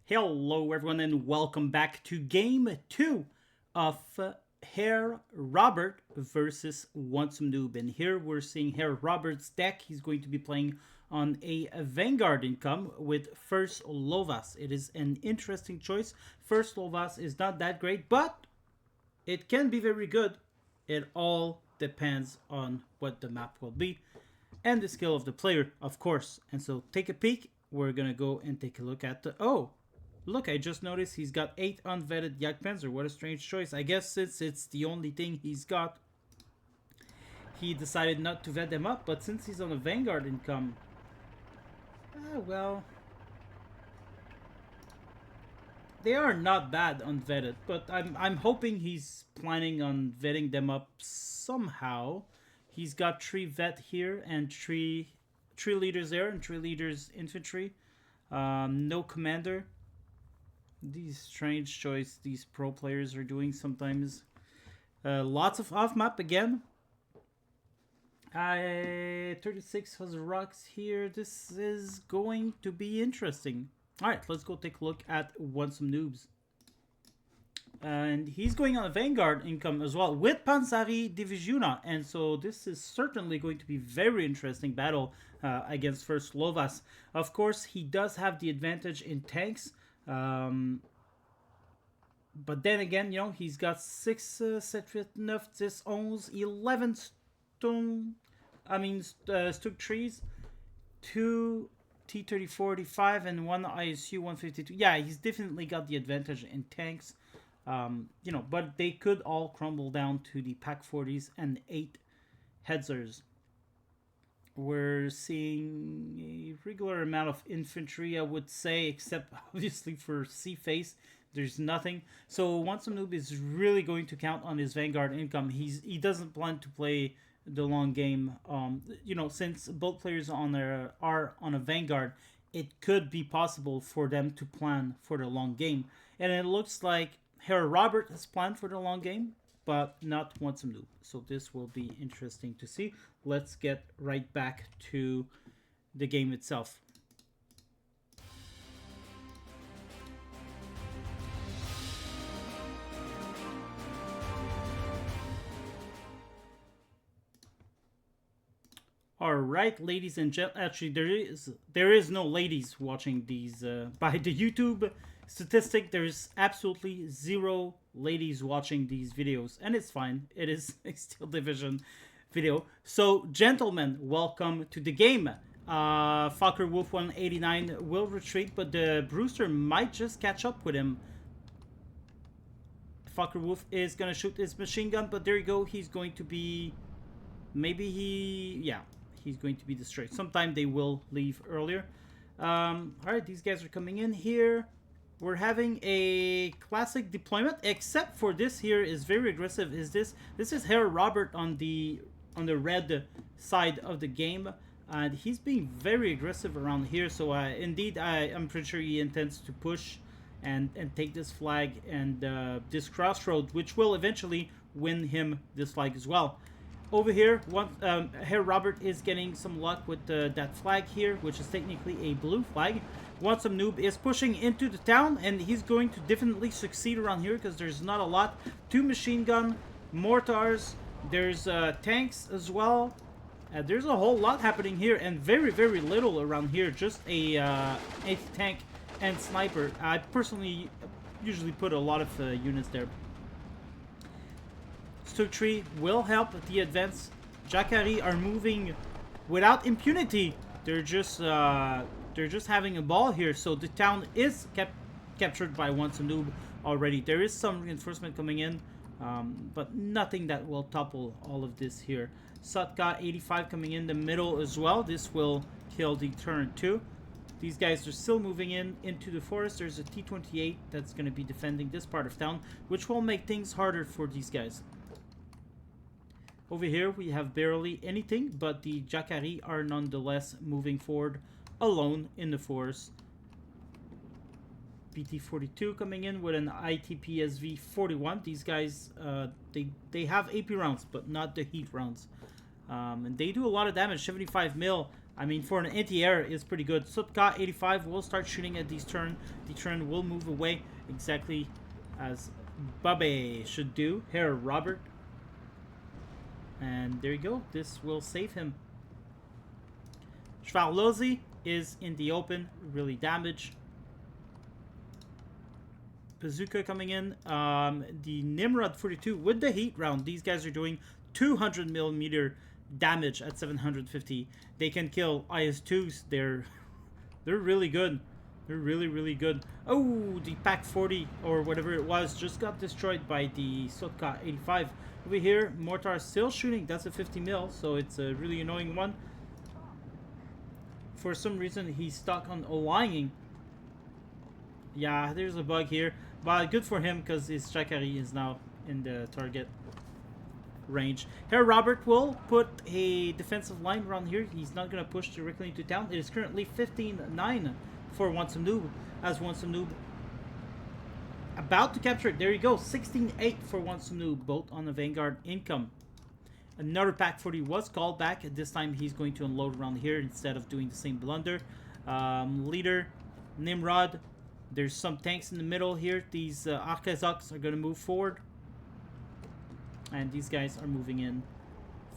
Hello everyone and welcome back to game 2 of Herr Robert versus Wantsomenoob. And here we're seeing Herr Robert's deck. He's going to be playing on a Vanguard income with First Lovas. It is an interesting choice. First Lovas is not that great, but it can be very good. It all depends on what the map will be and the skill of the player, of course. And so take a peek. We're gonna go and take a look at the... Oh, look, I just noticed he's got 8 unvetted Jagdpanzer. What a strange choice. I guess since it's the only thing he's got, he decided not to vet them up. But since he's on a Vanguard income, well, they are not bad unvetted. But I'm hoping he's planning on vetting them up somehow. He's got 3 vet here and 3 leaders there and 3 leaders infantry. No commander. These strange choice these pro players are doing sometimes. Lots of off map again. 36 has rocks here. This is going to be interesting. Alright, let's go take a look at Wantsomenoob. And he's going on a Vanguard income as well with Pansari Divisiona. And so this is certainly going to be very interesting battle against First Lovas. Of course, he does have the advantage in tanks. But then again, you know, he's got 6, 7, 8, 9, 10, 11 stone, Stuk trees, 2 T-3045 and 1 ISU 152. Yeah, he's definitely got the advantage in tanks. You know, but they could all crumble down to the Pack 40s and 8 Hetzers. We're seeing a regular amount of infantry, I would say, except obviously for Sea Face, there's nothing. So Wantsomenoob is really going to count on his Vanguard income. He doesn't plan to play the long game. You know, since both players are on a Vanguard, it could be possible for them to plan for the long game. And it looks like Herr Robert has planned for the long game, but not Wantsomenoob. So this will be interesting to see. Let's get right back to the game itself. All right, ladies and gentlemen. Actually, there is no ladies watching these. By the YouTube statistic, there's absolutely 0 ladies watching these videos, and it's fine. It is a Steel Division video. So, gentlemen, welcome to the game. Fokker Wolf 189 will retreat, but the Brewster might just catch up with him. Fokker Wolf is gonna shoot his machine gun, but there you go. He's going to be, he's going to be destroyed. Sometime they will leave earlier. All right, these guys are coming in here. We're having a classic deployment, except for this here is very aggressive. This is Herr Robert on the red side of the game, and he's being very aggressive around here. So indeed, I'm pretty sure he intends to push and take this flag and this crossroad, which will eventually win him this flag as well. Over here, Herr Robert is getting some luck with that flag here, which is technically a blue flag. Wantsomenoob is pushing into the town, and he's going to definitely succeed around here because there's not a lot. 2 machine gun, mortars, there's tanks as well. There's a whole lot happening here, and very, very little around here. Just a tank and sniper. I personally usually put a lot of units there. Stuk tree will help the advance. Jacari are moving without impunity. They're just having a ball here. So the town is captured by Wantsomenoob already. There is some reinforcement coming in, but nothing that will topple all of this here. Sutka 85 coming in the middle as well. This will kill the turret too. These guys are still moving into the forest. There's a T-28 that's going to be defending this part of town, which will make things harder for these guys. Over here, we have barely anything, but the Jacari are nonetheless moving forward alone in the forest. PT-42 coming in with an ITPSV-41. These guys, they have AP rounds, but not the heat rounds. And they do a lot of damage, 75 mil. I mean, for an anti-air, it's pretty good. Sutka 85 will start shooting at these turn. The turn will move away exactly as Babe should do. Herr Robert. And there you go. This will save him. Schwarlozi is in the open. Really damaged. Bazooka coming in. The Nimrod 42 with the heat round. These guys are doing 200 millimeter damage at 750. They can kill IS-2s. They're really good. They're really good. Oh, the Pack 40 or whatever it was just got destroyed by the Sotka 85. Over here, Mortar still shooting. That's a 50 mil, so it's a really annoying one. For some reason, he's stuck on aligning. Yeah, there's a bug here. But good for him because his Jacari is now in the target range. Herr Robert will put a defensive line around here. He's not going to push directly into town. It is currently 15-9 for Wantsomenoob. As Wantsomenoob about to capture it. There you go. 16-8 for Wantsomenoob. Both on the Vanguard income. Another Pack 40 was called back. This time he's going to unload around here instead of doing the same blunder. Leader, Nimrod. There's some tanks in the middle here. These Arkazoks are going to move forward. And these guys are moving in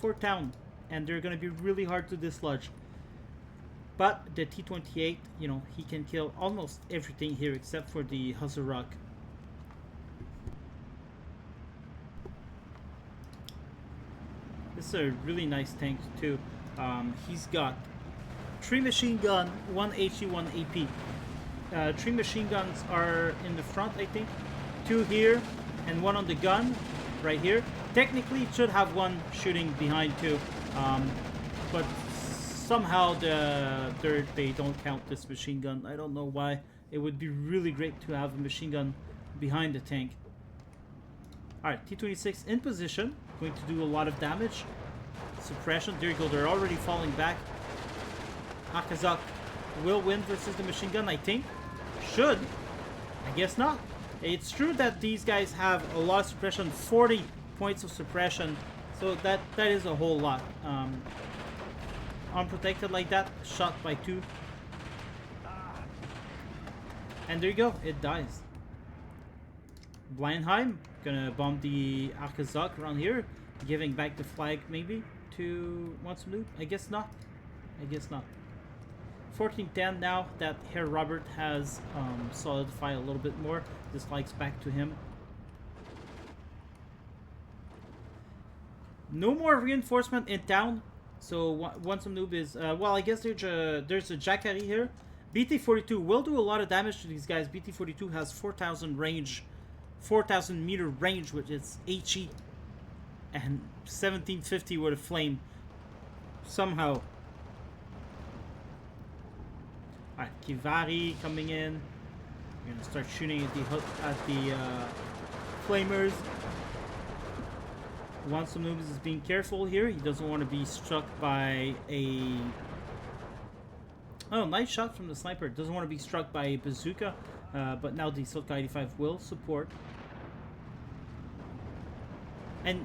for town. And they're going to be really hard to dislodge. But the T-28, you know, he can kill almost everything here except for the Hazarok. This is a really nice tank too. He's got 3 machine gun, 1 HE, 1 AP. 3 machine guns are in the front, I think. 2 here, and 1 on the gun, right here. Technically, it should have 1 shooting behind too, but somehow they don't count this machine gun. I don't know why. It would be really great to have a machine gun behind the tank. Alright, T-26 in position, going to do a lot of damage. Suppression, there you go, they're already falling back. Akazak will win versus the machine gun, I think. Should. I guess not. It's true that these guys have a lot of suppression, 40 points of suppression, so that is a whole lot. Unprotected like that, shot by 2. And there you go, it dies. Blindheim, gonna bomb the Arkazak around here, giving back the flag maybe to Wantsomenoob. I guess not. I guess not. 14-10 now that Herr Robert has solidified a little bit more. This flag's back to him. No more reinforcement in town. So Wantsomenoob is well, I guess there's a Jacari here. BT-42 will do a lot of damage to these guys. BT-42 has 4,000 range, 4,000 meter range, which is HE, and 1750 with a flame. Somehow. Alright, Kivari coming in. We're gonna start shooting at the flamers. Wantsomenoob is being careful here. He doesn't want to be struck by a... Oh, nice shot from the sniper. Doesn't want to be struck by a bazooka. But now the Sotka 85 will support. And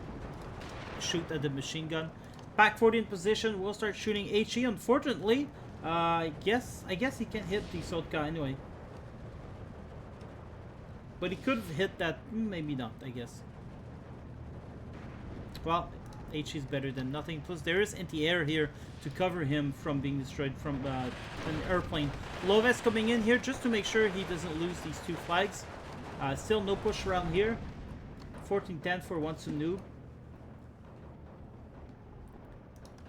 shoot at the machine gun. Pack 40 in position. We'll start shooting HE. Unfortunately, I guess he can't hit the Sotka anyway. But he could have hit that. Maybe not, I guess. Well, HE is better than nothing. Plus, there is anti-air here to cover him from being destroyed from an airplane. Loves coming in here just to make sure he doesn't lose these 2 flags. Still no push around here. 14-10 for Wantsomenoob.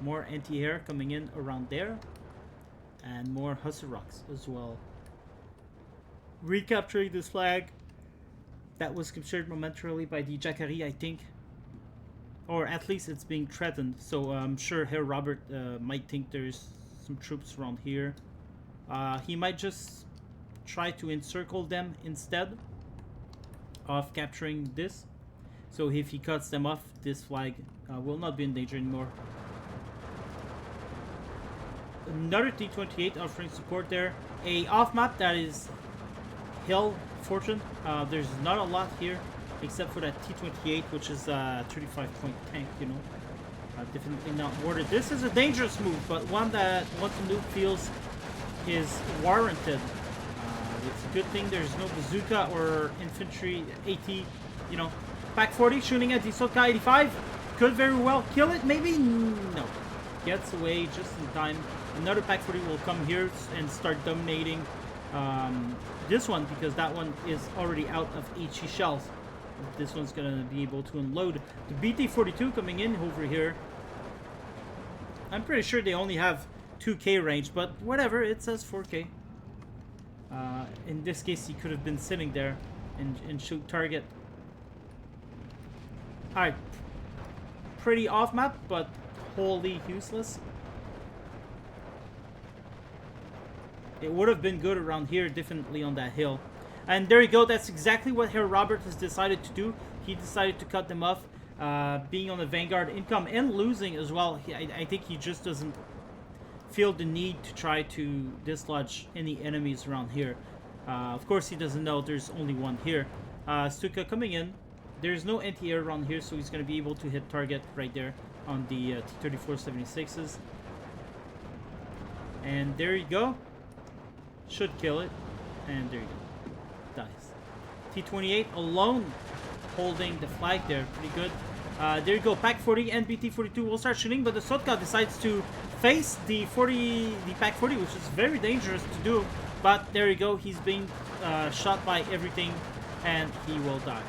More anti-air coming in around there. And more Hussarocks as well. Recapturing this flag. That was captured momentarily by the Jacari, I think. Or at least it's being threatened. So I'm sure Herr Robert might think there's some troops around here. He might just try to encircle them instead of capturing this. So if he cuts them off, this flag will not be in danger anymore. Another T-28 offering support there. A off-map that is Hill Fortune. There's not a lot here except for that T-28, which is a 35-point tank, you know. Definitely not warded. This is a dangerous move, but one that Wantsomenoob feels is warranted. It's a good thing there's no bazooka or infantry AT, you know. Pack 40 shooting at the Sotka 85. Could very well kill it, maybe? No. Gets away just in time. Another Pack 40 will come here and start dominating this one, because that one is already out of HE shells. This one's gonna be able to unload. The BT-42 coming in over here. I'm pretty sure they only have 2K range, but whatever, it says 4K. In this case, he could have been sitting there and shoot target. Alright. Pretty off map, but wholly useless. It would have been good around here, definitely on that hill. And there you go, that's exactly what Herr Robert has decided to do. He decided to cut them off, being on the vanguard income and losing as well. I think he just doesn't feel the need to try to dislodge any enemies around here. Of course, he doesn't know there's only one here. Stuka coming in. There's no anti-air around here, so he's going to be able to hit target right there on the T-34-76s. And there you go. Should kill it. And there you go. Dies. T-28 alone holding the flag there. Pretty good. There you go. Pack 40 and BT-42 will start shooting, but the Sotka decides to face the Pack 40, which is very dangerous to do. But there you go. He's being shot by everything, and he will die.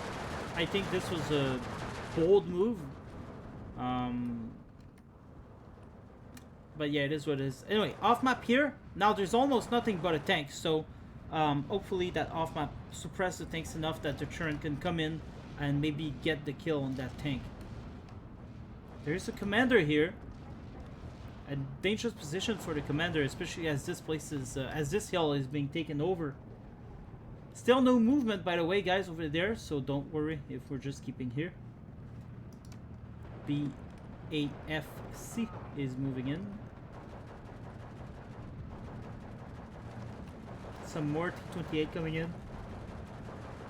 I think this was a bold move. But yeah, it is what it is. Anyway, off map here. Now there's almost nothing but a tank, so hopefully that off map suppress the tanks enough that the turret can come in and maybe get the kill on that tank. There's a commander here. A dangerous position for the commander, especially as this place is, as this hill is being taken over. Still no movement, by the way, guys, over there, so don't worry if we're just keeping here. BAFC is moving in. Some more T-28 coming in.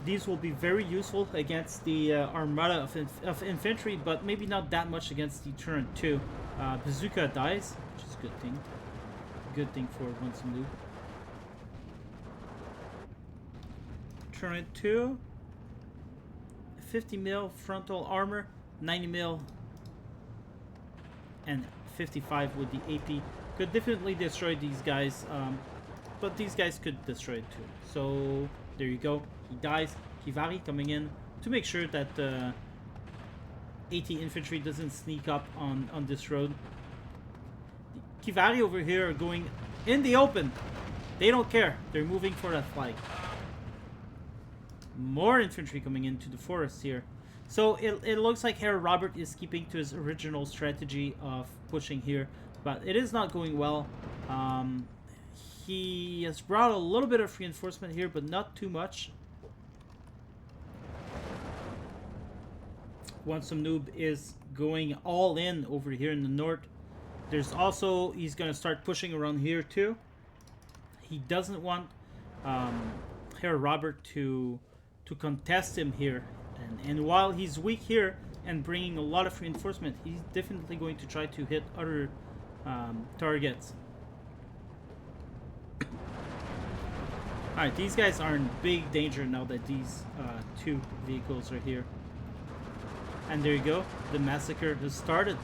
These will be very useful against the armada of infantry, but maybe not that much against the turret too. Bazooka dies, which is a good thing. Good thing for Wantsomenoob. Turret 2. 50 mil frontal armor, 90 mil, and 55 with the AP. Could definitely destroy these guys, but these guys could destroy it too. So there you go. He dies. Kivari coming in to make sure that AT infantry doesn't sneak up on this road. The Kivari over here are going in the open. They don't care. They're moving for that flag. More infantry coming into the forest here. So it looks like Herr Robert is keeping to his original strategy of pushing here, but it is not going well. He has brought a little bit of reinforcement here, but not too much. Wantsomenoob is going all in over here in the north. There's also, he's going to start pushing around here too. He doesn't want Herr Robert to contest him here. And while he's weak here and bringing a lot of reinforcement, he's definitely going to try to hit other targets. Alright, these guys are in big danger now that these two vehicles are here. And there you go, the massacre has started.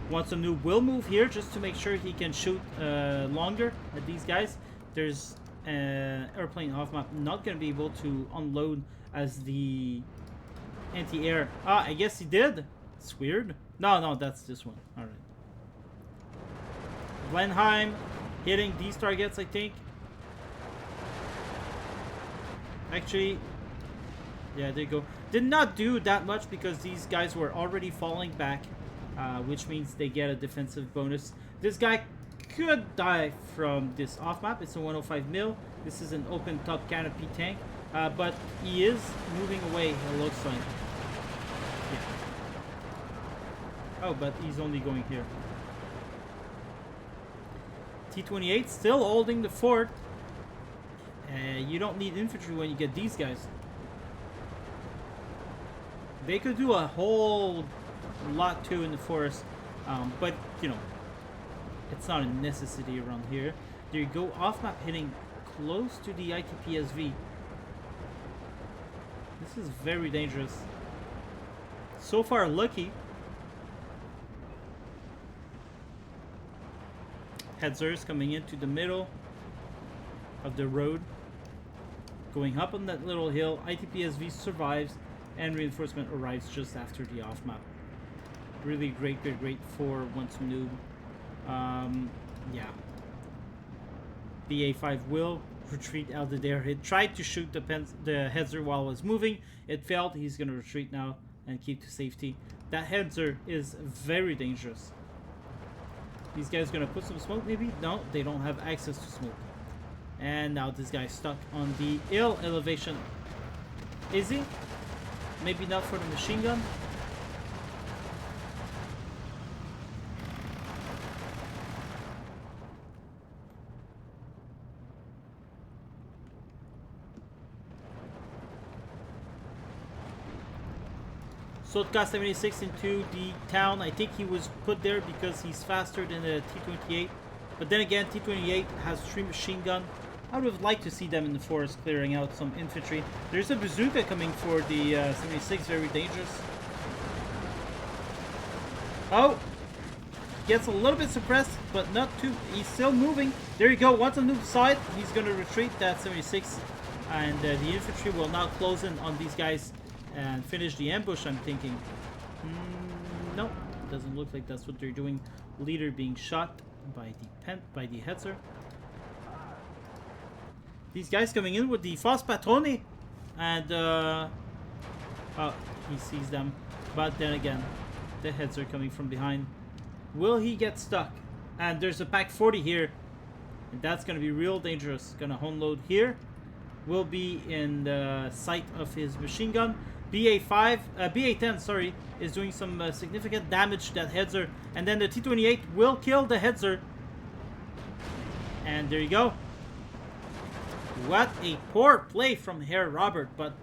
Wantsomenoob will move here just to make sure he can shoot longer at these guys. There's an airplane off map, not going to be able to unload as the anti-air. Ah, I guess he did. It's weird. No, that's this one. Alright. Blenheim hitting these targets, I think. Actually, yeah, there you go. Did not do that much because these guys were already falling back, which means they get a defensive bonus. This guy could die from this off map. It's a 105 mil. This is an open top canopy tank, but he is moving away, it looks like. Yeah. Oh, but he's only going here. T-28 still holding the fort. You don't need infantry when you get these guys. They could do a whole a lot too in the forest. But, you know, it's not a necessity around here. There you go, off-map hitting close to the ITPSV. This is very dangerous. So far, lucky. Hetzers coming into the middle of the road. Going up on that little hill. ITPSV survives and reinforcement arrives just after the off-map. Really great for Wantsomenoob. Yeah. BA5 will retreat out of there. It tried to shoot the Hetzer while it was moving. It failed. He's going to retreat now and keep to safety. That Hetzer is very dangerous. These guys going to put some smoke maybe? No, they don't have access to smoke. And now this guy's stuck on the hill elevation. Is he? Maybe not for the machine gun. Sotka 76 into the town. I think he was put there because he's faster than the T-28. But then again, T-28 has 3 machine gun. I would have liked to see them in the forest clearing out some infantry. There's a bazooka coming for the 76, very dangerous. Oh! Gets a little bit suppressed, but not too. He's still moving. There you go, once on the side, he's going to retreat that 76. And the infantry will now close in on these guys and finish the ambush, I'm thinking. No, doesn't look like that's what they're doing. Leader being shot by the Hetzer. These guys coming in with the Fast Patrone, and oh, he sees them. But then again, the Hetzer coming from behind. Will he get stuck? And there's a Pack 40 here, and that's gonna be real dangerous. Gonna unload here. Will be in the sight of his machine gun. BA10, sorry, is doing some significant damage to that Hetzer, and then the T-28 will kill the Hetzer. And there you go. What a poor play from Herr Robert, but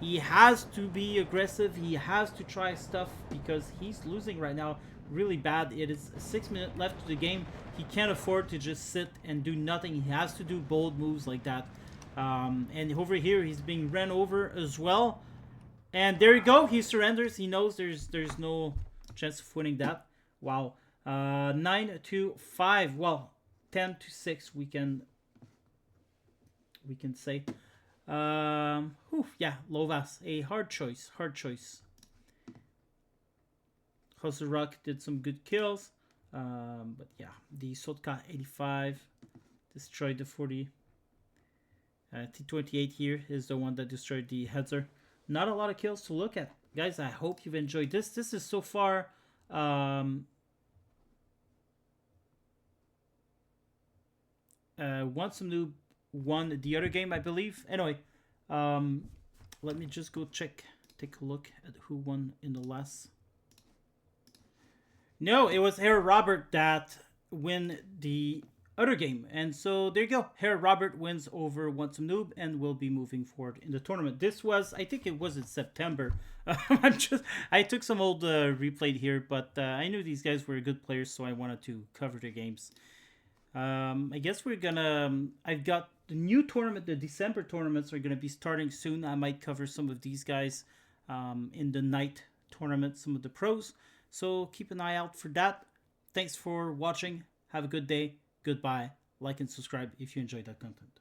he has to be aggressive. He has to try stuff because he's losing right now really bad. It is 6 minutes left to the game. He can't afford to just sit and do nothing. He has to do bold moves like that. And over here, he's being ran over as well. And there you go. He surrenders. He knows there's no chance of winning that. Wow. 9-5. Well, 10-6. We can say. Yeah, Lovas. A hard choice. Hard choice. Hosseruk did some good kills. But yeah, the Sotka 85 destroyed the 40. T-28 here is the one that destroyed the Hetzer. Not a lot of kills to look at. Guys, I hope you've enjoyed this. This is so far... Wantsomenoob won the other game, I believe. Anyway, let me just go take a look at who won in the last... No, it was Herr Robert that win the other game. And so there you go. Herr Robert wins over Wantsomenoob and will be moving forward in the tournament. This was, I think it was in September. I took some old replay here, but I knew these guys were good players, so I wanted to cover their games. I guess we're gonna... I've got the new tournament, the December tournaments are gonna be starting soon. I might cover some of these guys in the night tournament, some of the pros. So keep an eye out for that. Thanks for watching. Have a good day. Goodbye. Like and subscribe if you enjoyed that content.